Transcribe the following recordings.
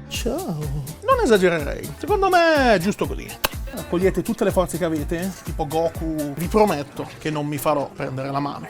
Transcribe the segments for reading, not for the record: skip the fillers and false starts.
Ciao. Non esagererei. Secondo me è giusto così. Accogliete tutte le forze che avete, tipo Goku. Vi prometto che non mi farò prendere la mano.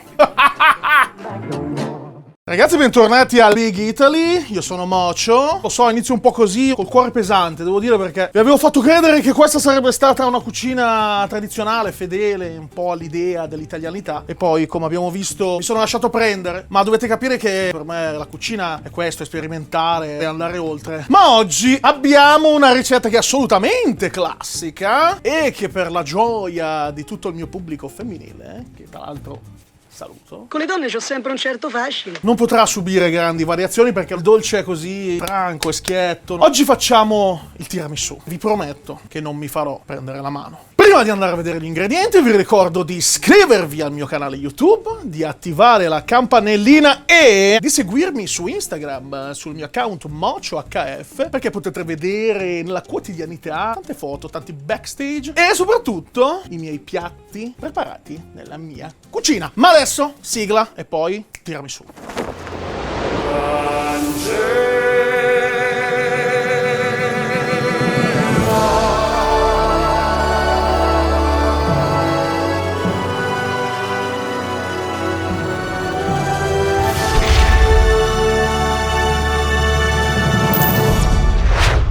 Ragazzi, bentornati a Big Italy, io sono Mocho. Lo so, inizio un po' così, col cuore pesante, devo dire, perché vi avevo fatto credere che questa sarebbe stata una cucina tradizionale, fedele, un po' all'idea dell'italianità. E poi, come abbiamo visto, mi sono lasciato prendere. Ma dovete capire che per me la cucina è questo, è sperimentare e andare oltre. Ma oggi abbiamo una ricetta che è assolutamente classica e che per la gioia di tutto il mio pubblico femminile, che tra l'altro saluto, con le donne c'ho sempre un certo fascino, non potrà subire grandi variazioni perché il dolce è così franco e schietto. Oggi facciamo il tiramisù. Vi prometto che non mi farò prendere la mano. Prima di andare a vedere gli ingredienti vi ricordo di iscrivervi al mio canale YouTube, di attivare la campanellina e di seguirmi su Instagram, sul mio account MochoHF, perché potete vedere nella quotidianità tante foto, tanti backstage e soprattutto i miei piatti preparati nella mia cucina. Ma adesso sigla e poi tiramisù.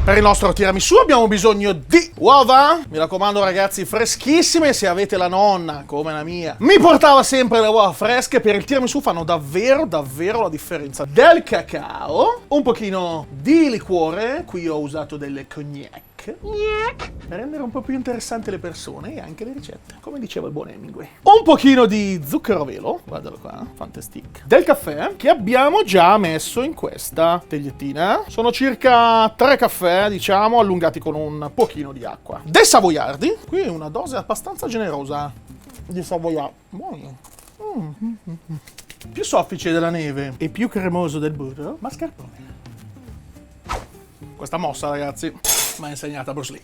Per il nostro tiramisù abbiamo bisogno di uova, mi raccomando ragazzi, freschissime. Se avete la nonna, come la mia, mi portava sempre le uova fresche. Per il tiramisù fanno davvero la differenza. Del cacao, un pochino di liquore, qui ho usato delle cognac, per rendere un po' più interessanti le persone e anche le ricette, come diceva il buon Hemingway. Un pochino di zucchero a velo, guardalo qua, fantastic. Del caffè, che abbiamo già messo in questa tegliettina. Sono circa 3 caffè, diciamo, allungati con un pochino di acqua. Dei savoiardi, qui una dose abbastanza generosa di savoiardi. Buoni. Più soffice della neve e più cremoso del burro, mascarpone. Questa mossa, ragazzi, mi ha insegnata Bruce Lee.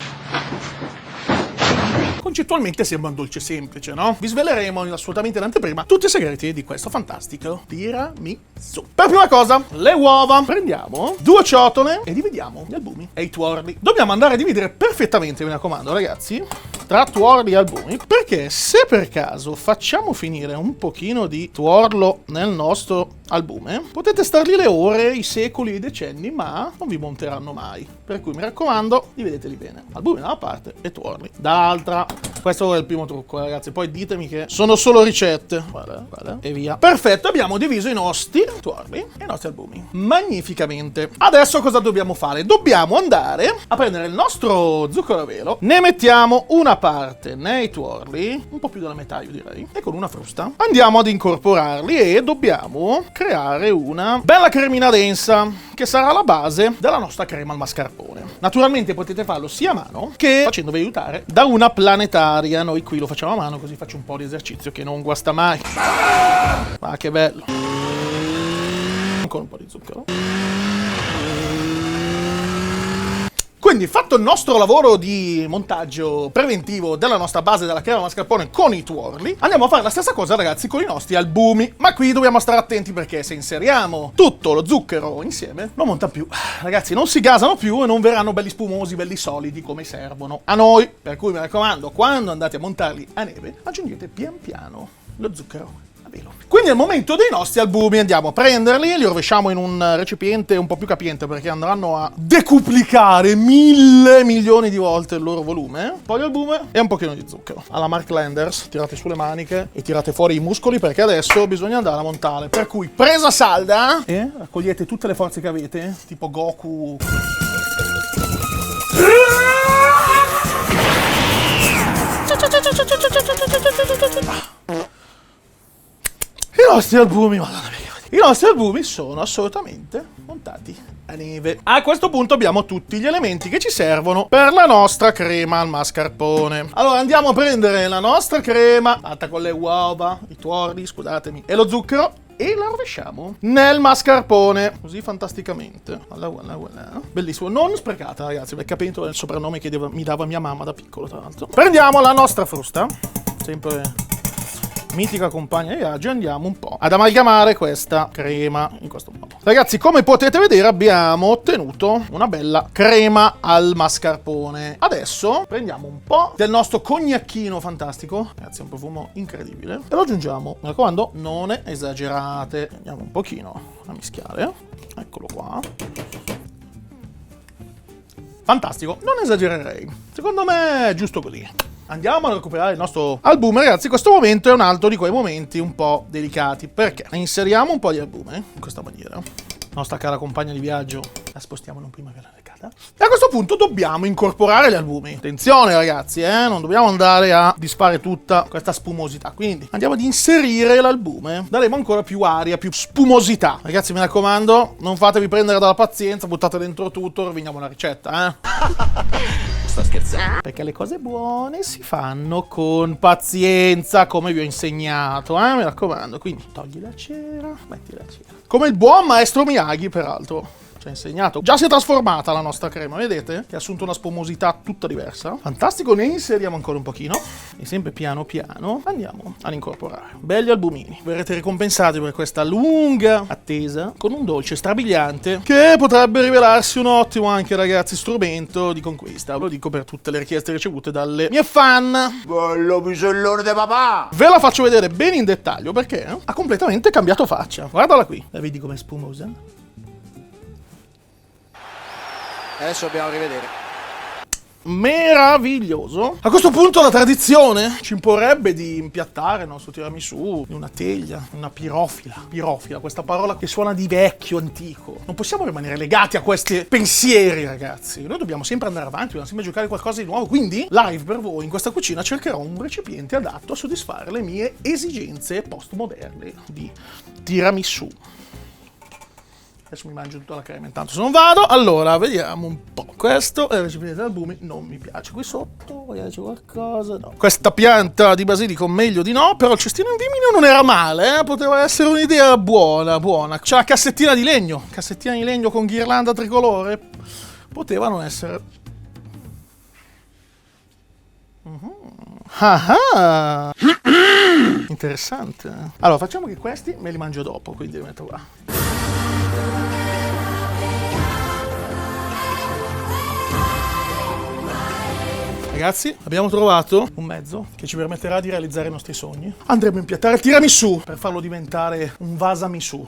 Concettualmente sembra un dolce semplice, no? Vi sveleremo assolutamente in anteprima tutti i segreti di questo fantastico tiramisù. Per prima cosa, le uova. Prendiamo 2 ciotole e dividiamo gli albumi e i tuorli. Dobbiamo andare a dividere perfettamente, mi raccomando, ragazzi, tra tuorli e albumi, perché se per caso facciamo finire un pochino di tuorlo nel nostro albume, potete star lì le ore, i secoli, i decenni, ma non vi monteranno mai. Per cui mi raccomando, divideteli bene. Albumi da una parte e tuorli dall'altra. Questo è il primo trucco, ragazzi. Poi ditemi che sono solo ricette. Guarda, e via. Perfetto, abbiamo diviso i nostri tuorli e i nostri albumi magnificamente. Adesso cosa dobbiamo fare? Dobbiamo andare a prendere il nostro zucchero a velo, ne mettiamo una parte nei tuorli, un po' più della metà io direi, e con una frusta andiamo ad incorporarli e dobbiamo creare una bella cremina densa che sarà la base della nostra crema al mascarpone. Naturalmente potete farlo sia a mano che facendovi aiutare da una planetaria. Noi qui lo facciamo a mano, così faccio un po' di esercizio che non guasta mai. Ma che bello. Ancora un po' di zucchero. Quindi, fatto il nostro lavoro di montaggio preventivo della nostra base della crema mascarpone con i tuorli, andiamo a fare la stessa cosa, ragazzi, con i nostri albumi. Ma qui dobbiamo stare attenti perché se inseriamo tutto lo zucchero insieme non monta più. Ragazzi, non si gasano più e non verranno belli spumosi, belli solidi come servono a noi. Per cui mi raccomando, quando andate a montarli a neve, aggiungete pian piano lo zucchero. Quindi è il momento dei nostri albumi, andiamo a prenderli, li rovesciamo in un recipiente un po' più capiente perché andranno a decuplicare 1000 milioni di volte il loro volume. Poi l'albume e un pochino di zucchero. Alla Mark Landers, tirate sulle maniche e tirate fuori i muscoli perché adesso bisogna andare a montare. Per cui presa salda e raccogliete tutte le forze che avete, tipo Goku. I nostri albumi, madonna mia, i nostri albumi sono assolutamente montati a neve. A questo punto abbiamo tutti gli elementi che ci servono per la nostra crema al mascarpone. Allora andiamo a prendere la nostra crema fatta con le uova, i tuorli, scusatemi, e lo zucchero e la rovesciamo nel mascarpone, così fantasticamente. Guarda. Bellissimo, non sprecata, ragazzi, perché capito è il soprannome che mi dava mia mamma da piccolo, tra l'altro. Prendiamo la nostra frusta, sempre mitica compagna di viaggio, andiamo un po' ad amalgamare questa crema in questo modo. Ragazzi, come potete vedere abbiamo ottenuto una bella crema al mascarpone. Adesso prendiamo un po' del nostro cognacchino fantastico, ragazzi, è un profumo incredibile, e lo aggiungiamo, mi raccomando, non esagerate. Andiamo un pochino a mischiare, eccolo qua. Fantastico, non esagererei, secondo me è giusto così. Andiamo a recuperare il nostro albume, ragazzi. Questo momento è un altro di quei momenti un po' delicati, perché inseriamo un po' di albume in questa maniera. La nostra cara compagna di viaggio la spostiamo non prima che la recata. E a questo punto dobbiamo incorporare gli albumi. Attenzione ragazzi, non dobbiamo andare a disfare tutta questa spumosità. Quindi andiamo ad inserire l'albume. Daremo ancora più aria, più spumosità. Ragazzi, mi raccomando, non fatevi prendere dalla pazienza, buttate dentro tutto, roviniamo la ricetta, Sto scherzando. Perché le cose buone si fanno con pazienza, come vi ho insegnato, mi raccomando. Quindi togli la cera, metti la cera. Come il buon maestro Miyagi, peraltro, ci ha insegnato. Già si è trasformata la nostra crema, vedete? Che ha assunto una spumosità tutta diversa. Fantastico, ne inseriamo ancora un pochino. E sempre piano piano andiamo ad incorporare. Belli albumini. Verrete ricompensati per questa lunga attesa con un dolce strabiliante che potrebbe rivelarsi un ottimo anche, ragazzi, strumento di conquista. Lo dico per tutte le richieste ricevute dalle mie fan. Bello pisellone di papà! Ve la faccio vedere bene in dettaglio perché ha completamente cambiato faccia. Guardala qui. La vedi com'è spumosa? Adesso dobbiamo rivedere. Meraviglioso. A questo punto la tradizione ci imporrebbe di impiattare il nostro tiramisù in una teglia, una pirofila. Pirofila, questa parola che suona di vecchio, antico. Non possiamo rimanere legati a questi pensieri, ragazzi. Noi dobbiamo sempre andare avanti, dobbiamo sempre giocare qualcosa di nuovo. Quindi, live per voi in questa cucina cercherò un recipiente adatto a soddisfare le mie esigenze postmoderne di tiramisù. Adesso mi mangio tutta la crema intanto se non vado. Allora, vediamo un po'. Questo è il recipiente di albumi, non mi piace. Qui sotto, magari c'è qualcosa, no. Questa pianta di basilico meglio di no, però il cestino in vimino non era male, Poteva essere un'idea buona, buona. C'è la cassettina di legno con ghirlanda tricolore. Poteva non essere... Ah, interessante. Allora, facciamo che questi me li mangio dopo, quindi li metto qua. Ragazzi, abbiamo trovato un mezzo che ci permetterà di realizzare i nostri sogni. Andremo a impiattare il tiramisù per farlo diventare un vasamisù.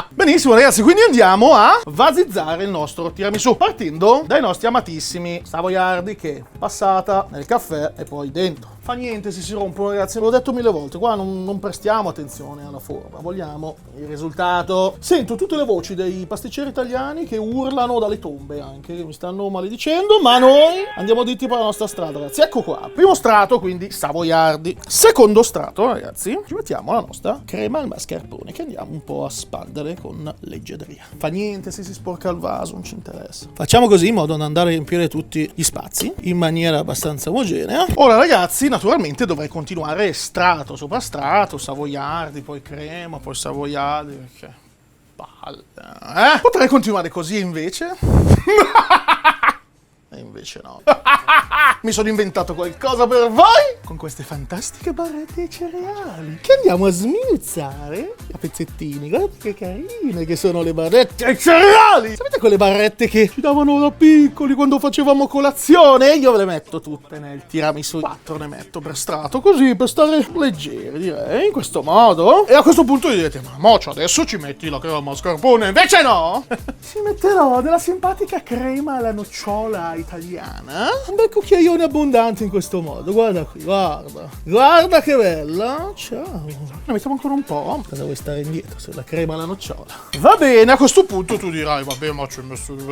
Benissimo ragazzi, quindi andiamo a vasizzare il nostro tiramisù partendo dai nostri amatissimi savoiardi che passata nel caffè e poi dentro. Fa niente se si rompono ragazzi, l'ho detto 1000 volte, qua non prestiamo attenzione alla forma, vogliamo il risultato. Sento tutte le voci dei pasticceri italiani che urlano dalle tombe anche, che mi stanno maledicendo, ma noi andiamo dritti per la nostra strada ragazzi. Ecco qua, primo strato quindi savoiardi. Secondo strato ragazzi, ci mettiamo la nostra crema al mascarpone che andiamo un po' a spandere con leggerezza. Fa niente se si sporca il vaso, non ci interessa. Facciamo così in modo da andare a riempire tutti gli spazi in maniera abbastanza omogenea. Ora ragazzi, naturalmente dovrei continuare strato sopra strato, savoiardi, poi crema, poi savoiardi, perché palle, Potrei continuare così invece? E invece no. Mi sono inventato qualcosa per voi con queste fantastiche barrette di cereali che andiamo a sminuzzare a pezzettini. Guardate che carine che sono le barrette ai cereali. Sapete quelle barrette che ci davano da piccoli quando facevamo colazione? Io ve le metto tutte nel tiramisù. 4 ne metto per strato, così per stare leggeri, direi, in questo modo. E a questo punto direte, ma Mocho, adesso ci metti la crema al mascarpone? Invece no! Ci metterò della simpatica crema alla nocciola italiana. Un bel cucchiaione abbondante in questo modo. Guarda qui, guarda che bella. Ciao. Ne mettiamo ancora un po'. Cosa vuoi stare indietro sulla crema alla nocciola? Va bene, a questo punto tu dirai, vabbè, ma ci ho messo... Ti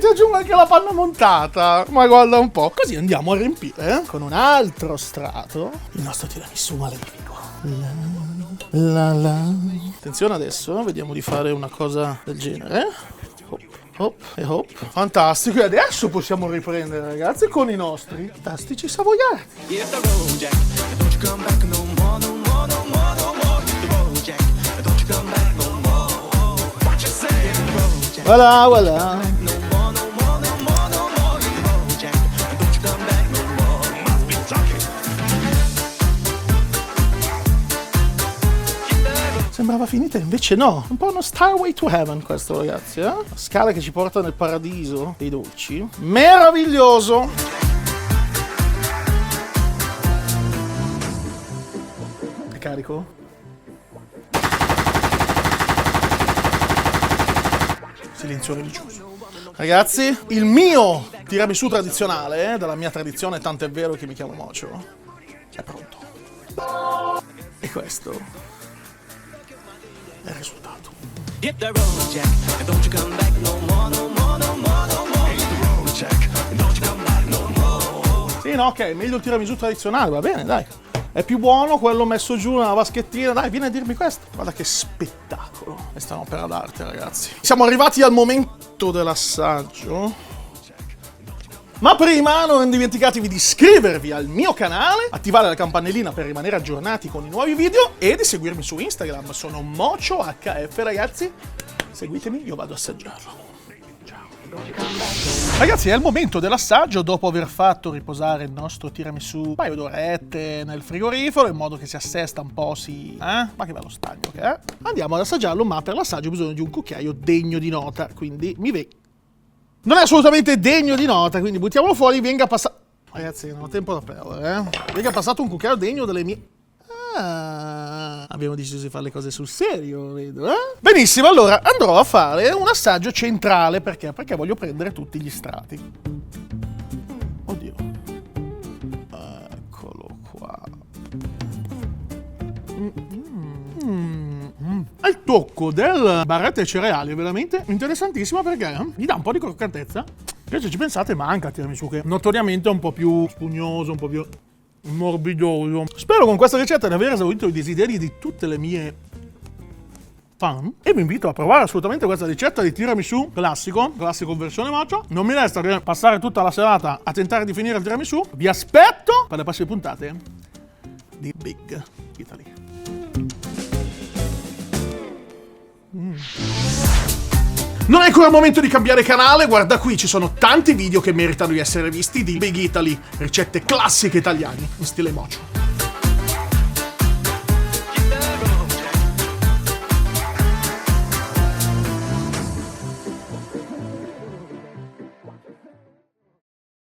aggiungo anche la panna montata, ma guarda un po'. Così andiamo a riempire con un altro strato il nostro tiramisù magnifico. Attenzione adesso, vediamo di fare una cosa del genere. Hop e hop. Fantastico, e adesso possiamo riprendere ragazzi con i nostri fantastici savoiardi. Voilà, voilà. finita invece no. Un po' uno Starway to Heaven questo, ragazzi, eh? La scala che ci porta nel paradiso dei dolci. Meraviglioso! È carico? Silenzio religioso. Ragazzi, il mio tiramisù tradizionale, dalla mia tradizione, tanto è vero che mi chiamo Mocho, è pronto. E questo è il risultato. Sì, no, ok, meglio il tiramisù tradizionale, va bene, dai. È più buono quello messo giù nella vaschettina, dai, vieni a dirmi questo. Guarda che spettacolo. Questa è un'opera d'arte, ragazzi. Siamo arrivati al momento dell'assaggio. Ma prima non dimenticatevi di iscrivervi al mio canale, attivare la campanellina per rimanere aggiornati con i nuovi video e di seguirmi su Instagram. Sono MochoHF, ragazzi. Seguitemi, io vado a assaggiarlo. Ragazzi, è il momento dell'assaggio. Dopo aver fatto riposare il nostro tiramisù un paio d'orette nel frigorifero in modo che si assesta un po', ma che bello stagno che è. Andiamo ad assaggiarlo, ma per l'assaggio ho bisogno di un cucchiaio degno di nota, quindi non è assolutamente degno di nota, quindi buttiamolo fuori, venga passato. Ragazzi, non ho tempo da perdere, Venga passato un cucchiaio degno delle mie... abbiamo deciso di fare le cose sul serio, vedo, Benissimo, allora andrò a fare un assaggio centrale, perché? Perché voglio prendere tutti gli strati. Oddio. Eccolo qua. Il tocco del barrette ai cereali è veramente interessantissimo perché gli dà un po' di croccantezza. E se ci pensate manca il tiramisù, che notoriamente è un po' più spugnoso, un po' più morbidoso. Spero con questa ricetta di aver esaurito i desideri di tutte le mie fan e vi invito a provare assolutamente questa ricetta di tiramisù classico versione mocho. Non mi resta che passare tutta la serata a tentare di finire il tiramisù. Vi aspetto per le prossime puntate di Big Italy. Non è ancora il momento di cambiare canale? Guarda qui, ci sono tanti video che meritano di essere visti di Big Italy, ricette classiche italiane in stile mocho.